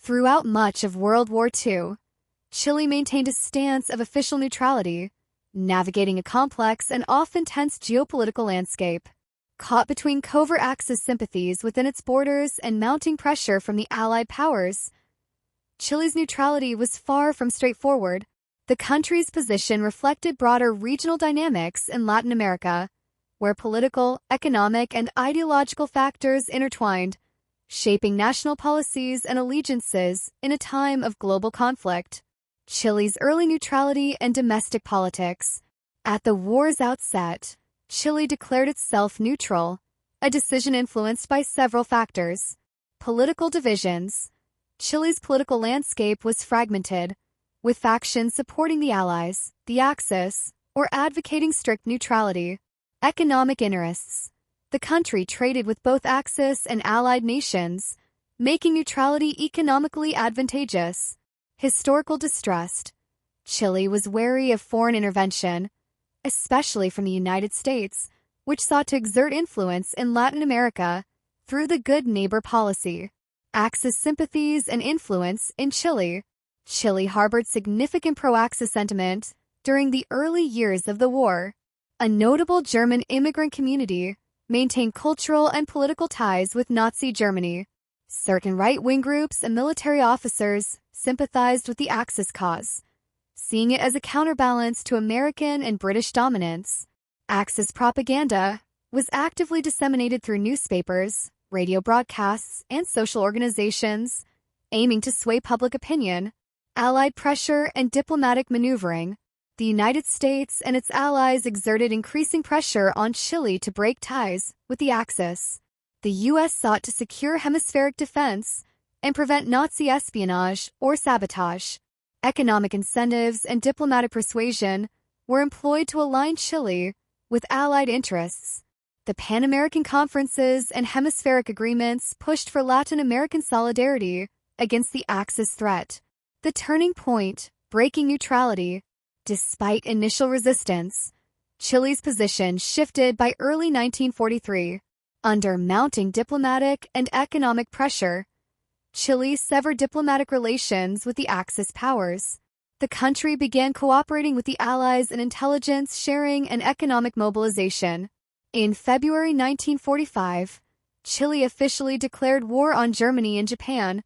Throughout much of World War II, Chile maintained a stance of official neutrality, navigating a complex and often tense geopolitical landscape. Caught between covert Axis sympathies within its borders and mounting pressure from the Allied powers, Chile's neutrality was far from straightforward. The country's position reflected broader regional dynamics in Latin America, where political, economic, and ideological factors intertwined, shaping national policies and allegiances in a time of global conflict. Chile's early neutrality and domestic politics. At the war's outset, Chile declared itself neutral, a decision influenced by several factors. Political divisions. Chile's political landscape was fragmented, with factions supporting the Allies, the Axis, or advocating strict neutrality. Economic interests. The country traded with both Axis and Allied nations, making neutrality economically advantageous. Historical distrust. Chile was wary of foreign intervention, especially from the United States, which sought to exert influence in Latin America through the Good Neighbor policy. Axis sympathies and influence in Chile. Chile harbored significant pro-Axis sentiment during the early years of the war. A notable German immigrant community maintained cultural and political ties with Nazi Germany. Certain right-wing groups and military officers sympathized with the Axis cause, seeing it as a counterbalance to American and British dominance. Axis propaganda was actively disseminated through newspapers, radio broadcasts, and social organizations, aiming to sway public opinion. Allied pressure and diplomatic maneuvering. The United States and its allies exerted increasing pressure on Chile to break ties with the Axis. The U.S. sought to secure hemispheric defense and prevent Nazi espionage or sabotage. Economic incentives and diplomatic persuasion were employed to align Chile with Allied interests. The Pan-American conferences and hemispheric agreements pushed for Latin American solidarity against the Axis threat. The turning point, breaking neutrality. Despite initial resistance, Chile's position shifted by early 1943. Under mounting diplomatic and economic pressure, Chile severed diplomatic relations with the Axis powers. The country began cooperating with the Allies in intelligence sharing and economic mobilization. In February 1945, Chile officially declared war on Germany and Japan,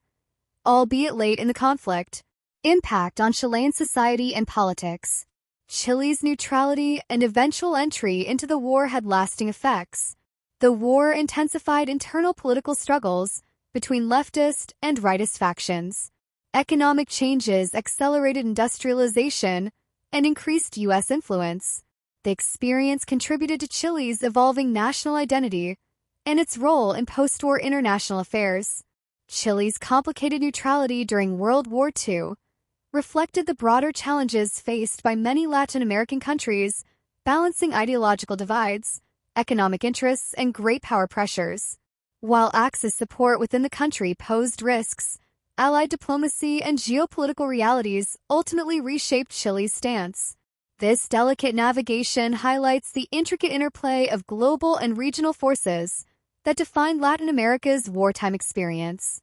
albeit late in the conflict. Impact on Chilean society and politics. Chile's neutrality and eventual entry into the war had lasting effects. The war intensified internal political struggles between leftist and rightist factions. Economic changes accelerated industrialization and increased U.S. influence. The experience contributed to Chile's evolving national identity and its role in post-war international affairs. Chile's complicated neutrality during World War II reflected the broader challenges faced by many Latin American countries, balancing ideological divides, economic interests, and great power pressures. While Axis support within the country posed risks, Allied diplomacy and geopolitical realities ultimately reshaped Chile's stance. This delicate navigation highlights the intricate interplay of global and regional forces that defined Latin America's wartime experience.